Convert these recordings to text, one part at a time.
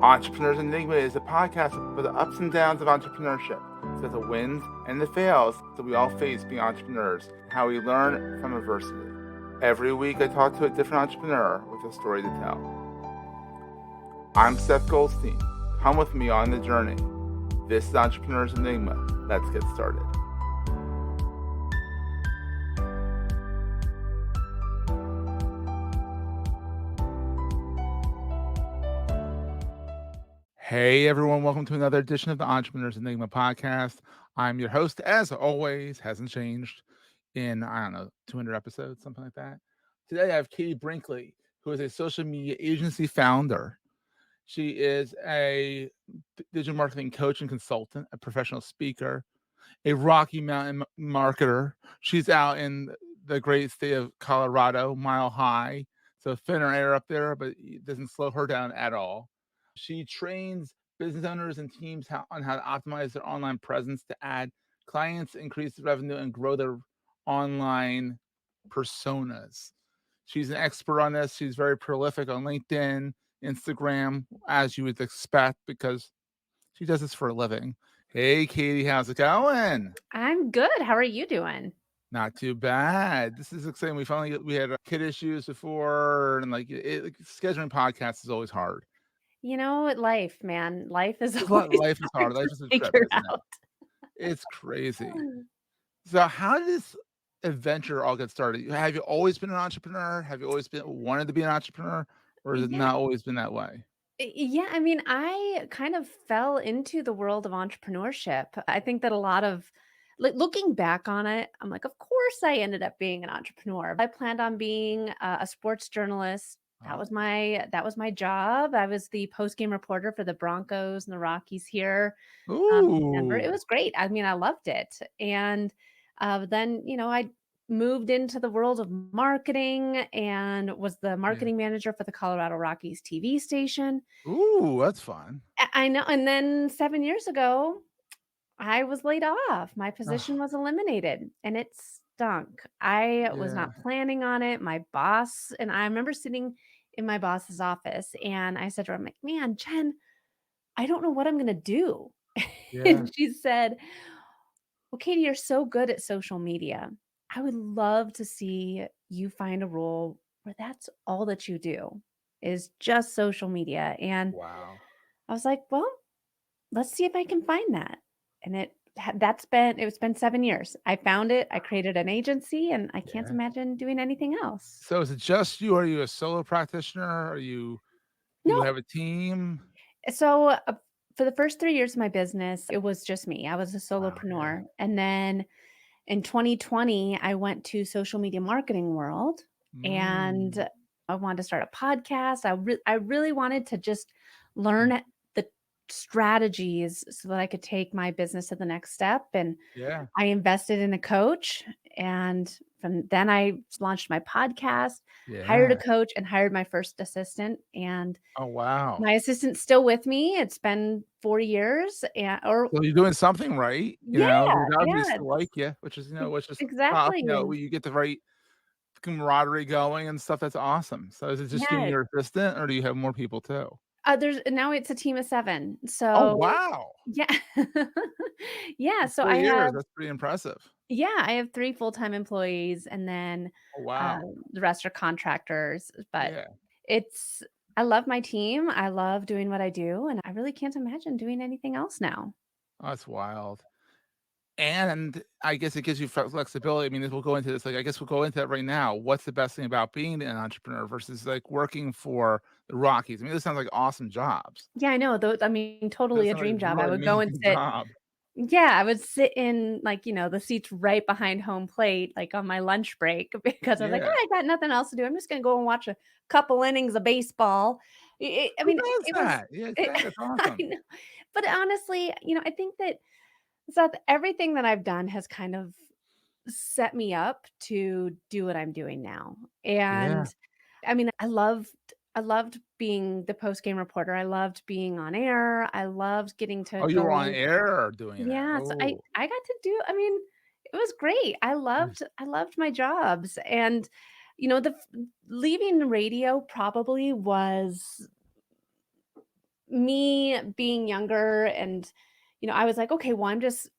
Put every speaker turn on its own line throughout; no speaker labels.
Entrepreneurs Enigma is a podcast for the ups and downs of entrepreneurship, so the wins and the fails that we all face being entrepreneurs, how we learn from adversity. Every week I talk to a different entrepreneur with a story to tell. I'm Seth Goldstein. Come with me on the journey. This is Entrepreneurs Enigma. Let's get started. Hey everyone, welcome to another edition of the Entrepreneurs Enigma podcast. I'm your host, as always, hasn't changed in, 200 episodes, something like that. Today I have Katie Brinkley, who is a social media agency founder. She is a digital marketing coach and consultant, a professional speaker, a Rocky Mountain marketer. She's out in the great state of Colorado, Mile High. So thinner air up there, but it doesn't slow her down at all. She trains business owners and teams on how to optimize their online presence to add clients, increase revenue, and grow their online personas. She's an expert on this. She's very prolific on LinkedIn, Instagram, as you would expect, because she does this for a living. Hey, Katie, how's it going?
I'm good. How are you doing?
Not too bad. This is exciting. We had kid issues before, and scheduling podcasts is always hard.
You know, life, man. Life is
Life
always
is hard.
hard
Life
to
is a trip,
figure
isn't it?
out.
It's crazy. So how did this adventure all get started? Have you always been an entrepreneur? Have you always wanted to be an entrepreneur? Or has it
Yeah.
not always been that way?
Yeah, I mean, I kind of fell into the world of entrepreneurship. I think that a lot of looking back on it, I'm like, of course I ended up being an entrepreneur. I planned on being a sports journalist. That was my job. I was the post-game reporter for the Broncos and the Rockies here in Denver. It
Ooh.
was great. I mean, I loved it. And then, I moved into the world of marketing and was the
Yeah.
marketing manager for the Colorado Rockies TV station.
Ooh, that's fun.
I know, and then 7 years ago, I was laid off. My
Oh,
position was eliminated, and it stunk. I was
yeah.
not planning on it. My boss and I remember sitting in my boss's office, and I said to her, I'm like, "Man, Jen, I don't know what I'm gonna do."
Yeah.
And she said, "Well, Katie, you're so good at social media. I would love to see you find a role where that's all that you do is just social media." And
Wow.
I was like, "Well, let's see if I can find that." And it's been 7 years. I found it, I created an agency, and I can't
Yeah.
imagine doing anything else.
So is it just you? Are you a solo practitioner? Do you
No,
have a team?
so, for the first 3 years of my business, it was just me. I was a
Wow, yeah.
solopreneur, and then in 2020, I went to social media marketing world,
Mm,
and I wanted to start a podcast. I really wanted to just learn the strategies so that I could take my business to the next step, and
yeah,
I invested in a coach, and from then I launched my podcast, hired a
yeah.
coach, and hired my first assistant, and
Oh, wow.
my assistant's still with me. It's been 4 years, and or
So you're doing something right,
yeah,
your job
yeah,
needs to like you, which is tough,
exactly, and
you get the right camaraderie going and stuff, that's awesome. So is it just you and
yeah,
your assistant, or do you have more people too?
there's now it's a team of 7.
Oh,
So
wow.
yeah. Yeah,
In
so
4
I
years,
have
that's pretty impressive.
yeah, I have 3 full-time employees, and then,
Oh, wow.
the rest are contractors, but
Yeah.
it's I love my team, I love doing what I do, and I really can't imagine doing anything else now.
Oh, that's wild. And I guess it gives you flexibility. I mean, we'll go into this, I guess we'll go into that right now. What's the best thing about being an entrepreneur versus, working for the Rockies? I mean, those sound like awesome jobs.
Yeah, I know, I mean,
Those
totally a
sound like a
dream job. I
really
would go and
amazing
sit
job.
yeah, I would sit in, the seats right behind home plate, on my lunch break because I was like,
Yeah.
"Oh, I got nothing else to do. I'm just gonna go and watch a couple innings of baseball." I
Who
mean,
does
it was
that? Yeah,
it
exactly, that's
I
awesome.
know. But honestly, I think that Seth, everything that I've done has kind of set me up to do what I'm doing now.
Yeah.
And I mean, I loved being the post-game reporter. I loved being on air. I loved getting to
Oh, you were
go
on
and
air doing it.
yeah, so I
Oh.
I got to do I mean, it was great. I
Yes.
loved I loved my jobs and the leaving radio probably was me being younger and, I was like, okay, well,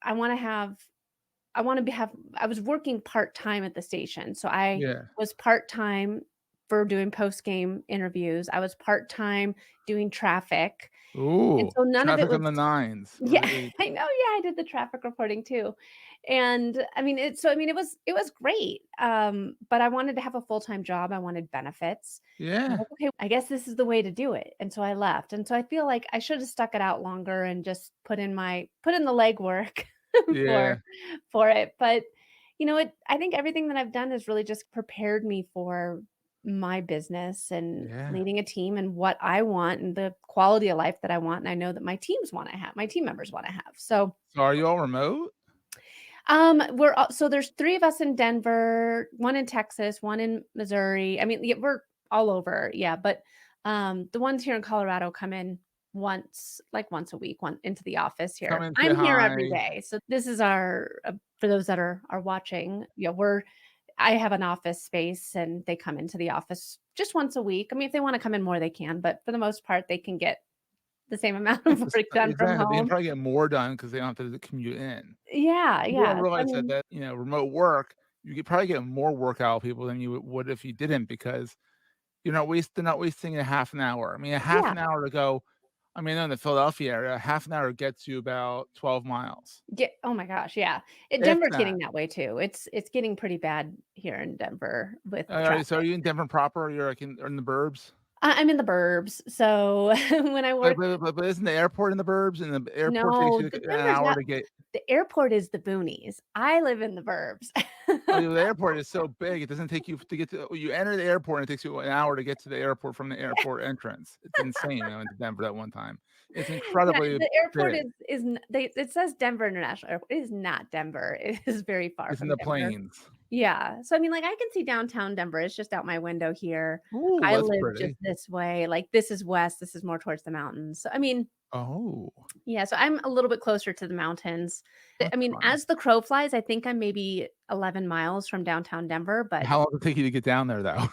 I want to have, I was working part time at the station. So I
Yeah.
was part time for doing post game interviews. I was part time doing traffic. And
Ooh,
so none of it
traffic on
was,
the 9s or
yeah,
the 8s.
I know, yeah, I did the traffic reporting too. And I mean, it was great, but I wanted to have a full-time job, I wanted benefits. I was
Yeah,
like, "Okay, I guess this is the way to do it," and so I left, and so I feel like I should have stuck it out longer and just put in the legwork
yeah,
for for it, but, I think everything that I've done has really just prepared me for my business and
yeah.
leading a team and what I want and the quality of life that I want, and I know that my team members wanna have. So,
So are you all remote?
so there's 3 of us in Denver, 1 in Texas, 1 in Missouri. I mean, yeah, we're all over, yeah, but, the ones here in Colorado come in once a week, one into the office
Come
here.
and say
I'm here every
hi.
day, so this is for those that are watching, I have an office space and they come into the office just once a week. I mean, if they wanna come in more, they can, but for the most part, they can get the same amount of
It's just
work done from
exactly, they can
home.
probably get more done because they don't have to commute in.
Yeah,
People don't
yeah. So, I
realize that
mean,
remote work, you could probably get more work out of people than you would if you didn't because they're not wasting a half an hour. I mean, a half
yeah.
an hour to go I mean, in the Philadelphia area, half an hour gets you about 12 miles,
Oh my gosh, yeah.
if
Denver's
that.
getting that way too. It's getting pretty bad here in Denver with
So are
traffic.
you in Denver proper? You're, like, in the burbs?
I'm in the burbs, so when I
But
work
but but but isn't the airport in the burbs? And the airport takes
no,
you, like,
the
an
Denver's
hour
not
to get
the airport is the boonies. I live in the burbs.
oh, yeah, the airport is so big, it doesn't take you to get to you enter the airport, and it takes you an hour to get to the airport from the airport entrance. It's insane. I went to Denver that one time. It's
Yeah,
incredibly
the airport
big.
is n they it says Denver International Airport. It is not Denver. It is very far
It's in
from
the
Denver.
plains.
Yeah. So, I mean, like, I can see downtown Denver. It's just out my window here.
Ooh,
I
that's
live just
pretty.
this way. Like, this is west. This is more towards the mountains. So, I mean,
Oh,
yeah, so I'm a little bit closer to the mountains. I
that's
mean,
fun.
as the crow flies, I think I'm maybe 11 miles from downtown Denver, but
How long does it take you to get down there, though?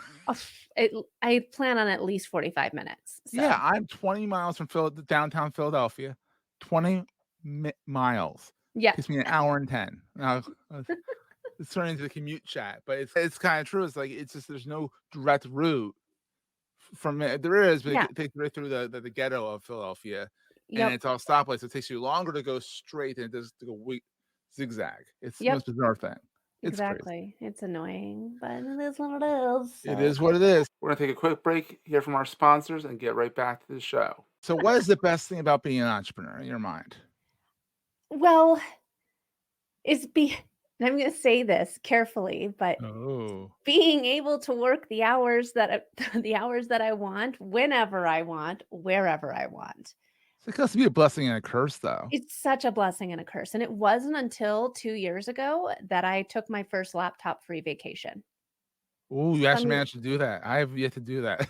I plan on at least 45 minutes.
Yeah,
So,
I'm 20 miles from downtown Philadelphia. 20 miles.
yeah.
Takes me an hour and 10. Now, it's turning into a commute chat, but it's kinda true. It's like it's just there's no direct route from it. There is, but
Yeah.
it takes right through the ghetto of Philadelphia, and
Yep.
it's all stoplights. It takes you longer to go straight than it does to go zigzag. It's the
Yep.
most bizarre thing. It's crazy.
Exactly. It's annoying, but it is what it is.
It
So,
is what it is. We're gonna take a quick break, hear from our sponsors, and get right back to the show. So what is the best thing about being an entrepreneur in your mind?
well, it's be and I'm gonna say this carefully, but
Oh.
being able to work the hours that the hours that I want, whenever I want, wherever I want.
So it has to be a blessing and a curse, though.
It's such a blessing and a curse, and it wasn't until 2 years ago that I took my first laptop-free vacation.
Ooh, you
I
actually
mean,
managed to do that. I have yet to do that.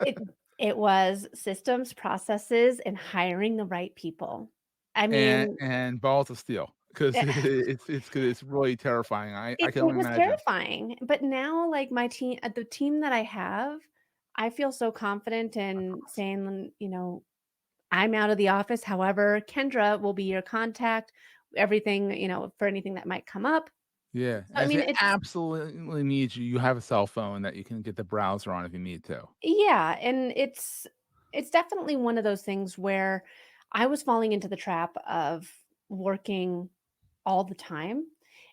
it it was systems, processes, and hiring the right people. I mean,
And balls of steel, 'cause it's really terrifying. I can
it
only
was
imagine.
terrifying, but now, like, the team that I have, I feel so confident in saying, "I'm out of the office, however, Kendra will be your contact, everything, for anything that might come up."
Yeah,
So, I
and if
mean,
it
it's
absolutely needs you, you have a cell phone that you can get the browser on if you need to.
yeah, and it's definitely one of those things where I was falling into the trap of working all the time.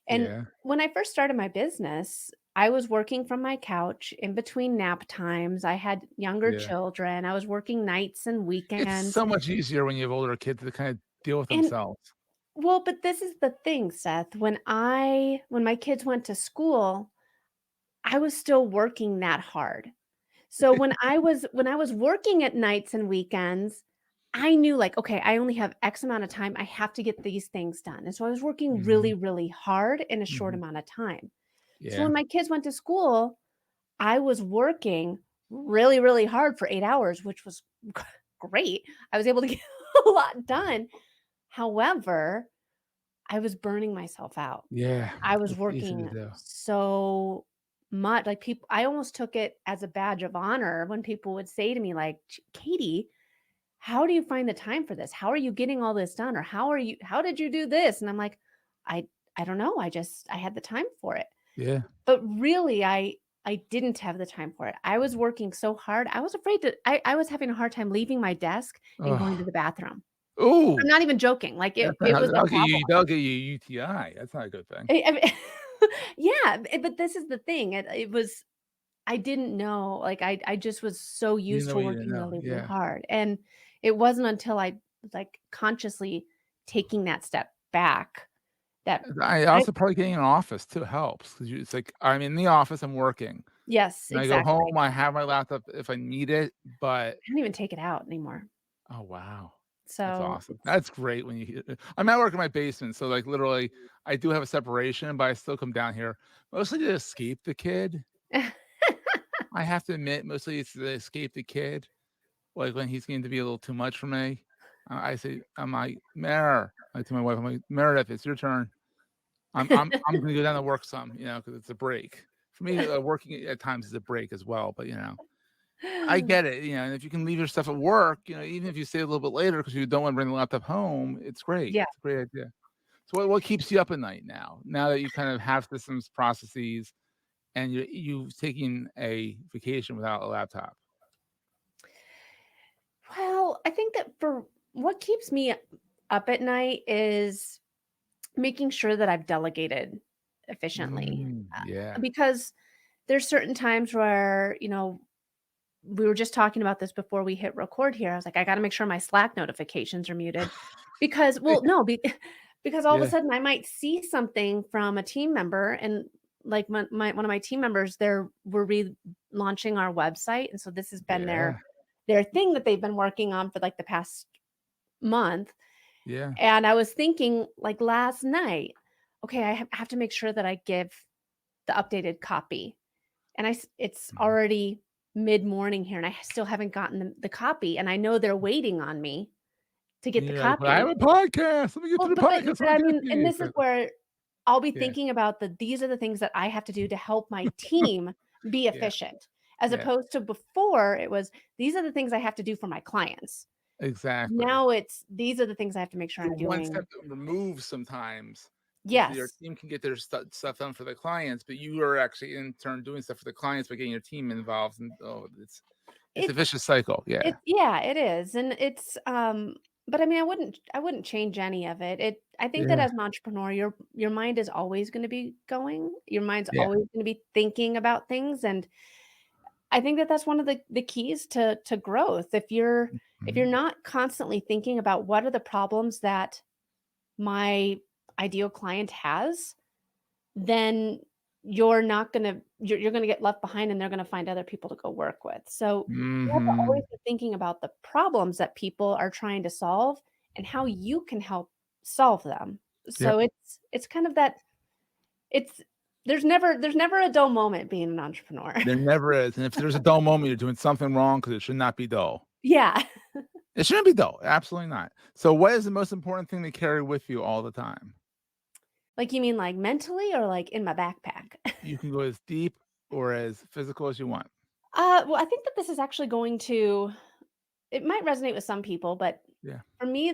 And
Yeah,
when I first started my business, I was working from my couch in between nap times. I had younger
yeah.
children. I was working nights and
It's
weekends.
so much easier when you have older kids to kinda deal with
And
themselves.
well, but this is the thing, Seth. When my kids went to school, I was still working that hard. So when I was working at nights and weekends, I knew, like, okay, I only have X amount of time. I have to get these things done. And so I was working
Mhm,
really, really hard in a short
mhm.
amount of time. So
Yeah,
when my kids went to school, I was working really, really hard for 8 hours, which was great. I was able to get a lot done. However, I was burning myself out.
yeah,
I was
it's easy to
working
do.
so much, like, I almost took it as a badge of honor when people would say to me, like, "Katie, how do you find the time for this? How are you getting all this done? Or how did you do this? And I'm like, I I don't know. I had the time for it.
Yeah.
But really, I didn't have the time for it. I was working so hard. I was afraid to I was having a hard time leaving my desk and going to
Oh.
the bathroom. I'm
Ooh,
not even joking. Like
that's
it
not
was a problem.
that'll get you a UTI. That's not a good thing.
I mean, yeah, but this is the thing. It was I didn't know. Like I just was so
You didn't
used
know
to
what you didn't
working
know.
really, really
Yeah.
hard. And it wasn't until I was like consciously taking that step back that
I
I
also probably getting an office too helps because it's like I'm in the office, I'm working.
yes,
When I go
exactly.
home, I have my laptop if I need it, but
I don't even take it out anymore.
oh, wow. That's
So
awesome. That's great when I'm at work in my basement, so, like, literally, I do have a separation, but I still come down here mostly to escape the kid. I have to admit, mostly it's to escape the kid, like, when he's getting to be a little too much for me. I'm like, like, to my wife, I'm like, "Meredith, it's your turn. I'm gonna go down to work some, because it's a break." For me, working at times is a break as well, but, I get it, and if you can leave your stuff at work, even if you stay a little bit later because you don't wanna bring the laptop home, it's great.
yeah.
It's a great idea. So what keeps you up at night now? Now that you kind of have systems, processes, and you've taken a vacation without a laptop?
Well, I think that for what keeps me up at night is making sure that I've delegated efficiently.
Yeah.
Because there's certain times where, we were just talking about this before we hit record here. I was like, I got to make sure my Slack notifications are muted because, well, no, because all of a
Yeah,
sudden I might see something from a team member and like one of my team members there we're relaunching our website and so this has been
yeah,
their thing that they've been working on for like the past month.
yeah.
And I was thinking like last night, okay, have to make sure that I give the updated copy. And it's
Mhm.
already mid-morning here and I still haven't gotten the copy and I know they're waiting on me to
And
get the
you're like, "But I have
copy.
a podcast. Let me get to
Well,
the
but
podcast so I
I
get it
mean,
to
and
you."
this is where I'll be
Yeah,
thinking about these are the things that I have to do to help my team be
yeah,
efficient, as
yeah.
opposed to before it was, these are the things I have to do for my clients.
Exactly.
Now it's, these are the things I have to make sure
You're
I'm
one step
doing.
removed sometimes because your
Yes.
team can get their stuff done for the clients, but you are actually in turn doing stuff for the clients by getting your team involved, and oh, it's a
It
vicious cycle. Yeah,
yeah, it is, and it's, but I mean, I wouldn't change any of it. I think that
yeah,
as an entrepreneur, your mind is always gonna be going. Your mind's
yeah.
always gonna be thinking about things, and I think that that's one of the keys to growth. If you're
Mhm.
not constantly thinking about what are the problems that my ideal client has, then you're gonna get left behind and they're gonna find other people to go work with. So you have to always
Mhm.
be thinking about the problems that people are trying to solve and how you can help solve them.
Yep.
So it's kind of that it's there's never a dull moment being an entrepreneur.
There never is, and if there's a dull moment, you're doing something wrong because it should not be dull.
Yeah.
It shouldn't be dull, absolutely not. So what is the most important thing to carry with you all the time?
Like, you mean, like, mentally or, like, in my backpack?
You can go as deep or as physical as you want.
Well, I think that this is actually going to it might resonate with some people, but
Yeah.
for me,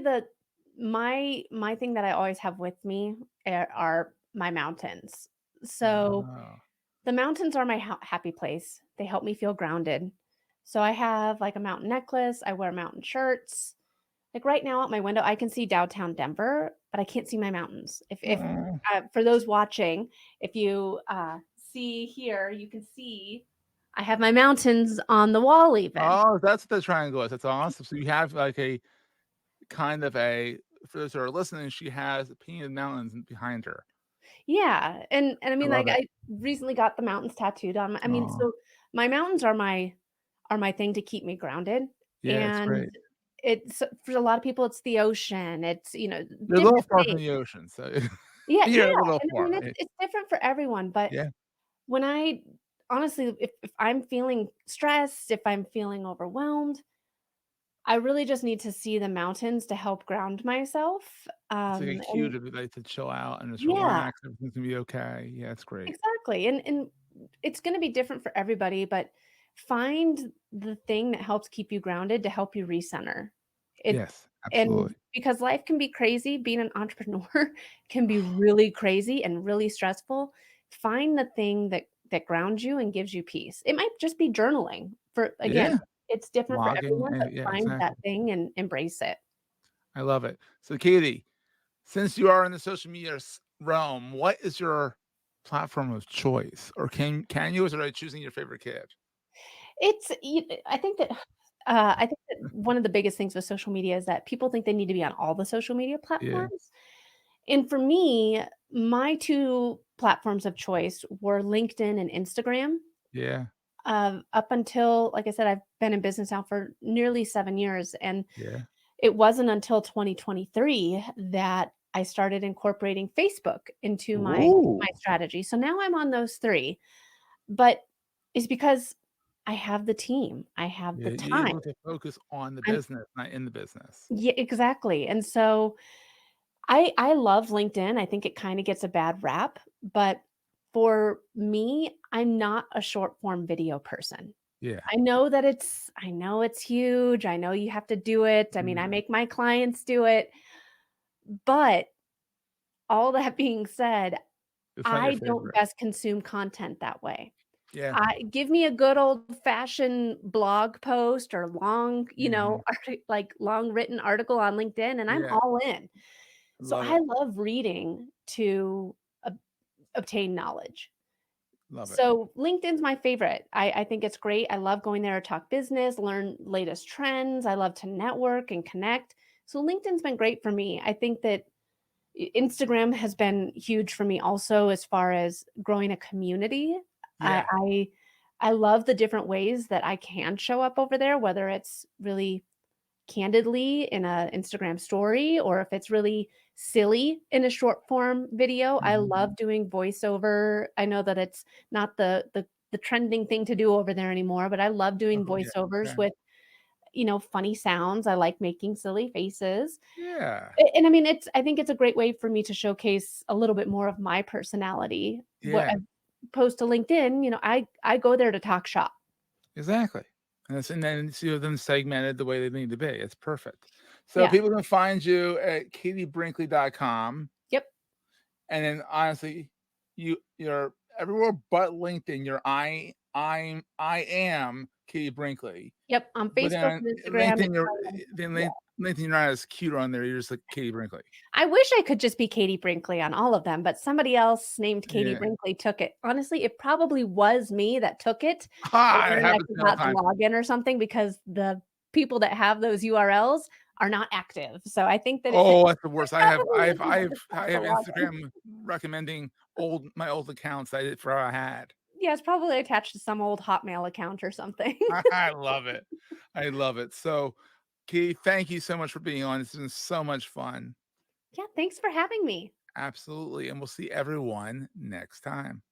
my thing that I always have with me are my mountains. So,
Oh.
the mountains are my happy place. They help me feel grounded. So, I have, like, a mountain necklace, I wear mountain shirts. Like, right now out my window, I can see downtown Denver, but I can't see my mountains. If
Aw.
for those watching, if you, see here, you can see I have my mountains on the wall even.
Oh, that's what the triangle is. That's awesome. So you have like a kind of a for those who are listening, she has painted mountains behind her.
Yeah, and I
I
mean,
love
like,
it.
I recently got the mountains tattooed on my I mean,
Oh,
so my mountains are my thing to keep me grounded,
yeah, it's
and
great.
it's for a lot of people, it's the ocean, it's,
You're a little
different
far from
things.
the ocean, so
Yeah,
you're a
yeah,
little
and I
far.
mean, it's different for everyone, but
Yeah,
when I honestly, if I'm feeling stressed, if I'm feeling overwhelmed, I really just need to see the mountains to help ground myself,
it's like a cue
and
to be like to chill out and just
yeah,
relax. Everything's gonna be okay. Yeah, it's great.
exactly, and it's gonna be different for everybody, but find the thing that helps keep you grounded to help you recenter. It
Yes,
and
absolutely.
because life can be crazy, being an entrepreneur can be really crazy and really stressful. Find the thing that grounds you and gives you peace. It might just be journaling. For again,
Yeah,
it's different for
blogging,
everyone, but
yeah,
find that
exactly.
thing and embrace it.
I love it. So, Katie, since you are in the social media realm, what is your platform of choice, or can you, or are you choosing your favorite kid?
I think that one of the biggest things with social media is that people think they need to be on all the social media
Yeah,
platforms. And for me, my 2 platforms of choice were LinkedIn and Instagram.
yeah,
Up until like I said, I've been in business now for nearly 7 years, and
yeah.
it wasn't until 2023 that I started incorporating Facebook into my
Ooh,
strategy. So now I'm on those 3, but it's because I have the team, I have the
yeah. You're
time.
able to focus on the
I'm
business, not in the business.
Yeah, exactly, and so I love LinkedIn. I think it kinda gets a bad rap, but for me, I'm not a short form video person.
Yeah.
I know it's huge. I know you have to do it. I mean, I
Mm.
make my clients do it. But all that being said,
It's not your
I don't
favorite.
best consume content that way.
Yeah.
I Give me a good old fashioned blog post or long,
Mhm.
like long written article on LinkedIn, and I'm
Yeah.
all in. So
Love
I
it.
love reading to obtain knowledge.
Love it.
So LinkedIn's my favorite. I think it's great. I love going there to talk business, learn latest trends. I love to network and connect. So LinkedIn's been great for me. I think that Instagram has been huge for me also as far as growing a community. I
Yeah.
I I love the different ways that I can show up over there, whether it's really candidly in a Instagram story or if it's really silly in a short form video. I
Mhm.
love doing voiceover. I know that it's not the trending thing to do over there anymore, but I love doing
Oh, yeah.
voiceovers
Okay.
with, funny sounds. I like making silly faces.
Yeah.
And I mean, I think it's a great way for me to showcase a little bit more of my personality. What
Yeah.
as opposed to LinkedIn, I go there to talk shop.
Exactly. And then see them segmented the way they need to be. It's perfect. So
Yeah.
people can find you at katiebrinkley.com.
Yep.
And then honestly, you're everywhere but LinkedIn. I am Katie Brinkley.
Yep. On
But
Facebook
then
and Instagram,
LinkedIn,
it's kinda yeah.
LinkedIn, you're not as cute on there. You're just like Katie Brinkley.
I wish I could just be Katie Brinkley on all of them, but somebody else named Katie
Yeah.
Brinkley took it. Honestly, it probably was me that took it, and
Ha! It
then I
happens to me all the
forgot to
time.
log in or something because the people that have those URLs are not active. So I think that it
Oh, that's the
it
worst.
probably was me. I just
I
forgot to
have
log in.
Instagram recommending my old accounts I did for I had.
Yeah, it's probably attached to some old Hotmail account or something.
I love it. I love it. So, Katie, thank you so much for being on. It's been so much fun.
Yeah, thanks for having me.
Absolutely. And we'll see everyone next time.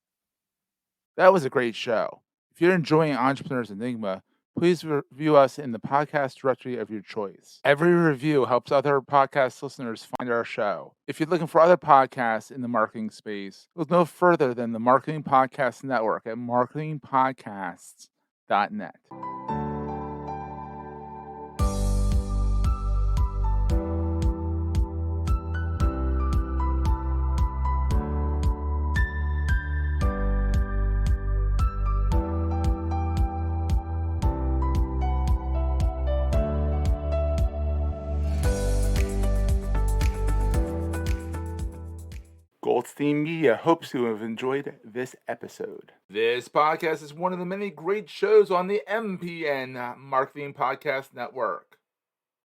That was a great show. If you're enjoying Entrepreneurs Enigma, please review us in the podcast directory of your choice. Every review helps other podcast listeners find our show. If you're looking for other podcasts in the marketing space, look no further than the Marketing Podcast Network at marketingpodcasts.net. Goldstein Media hopes you have enjoyed this episode. This podcast is one of the many great shows on the MPN Marketing Podcast Network.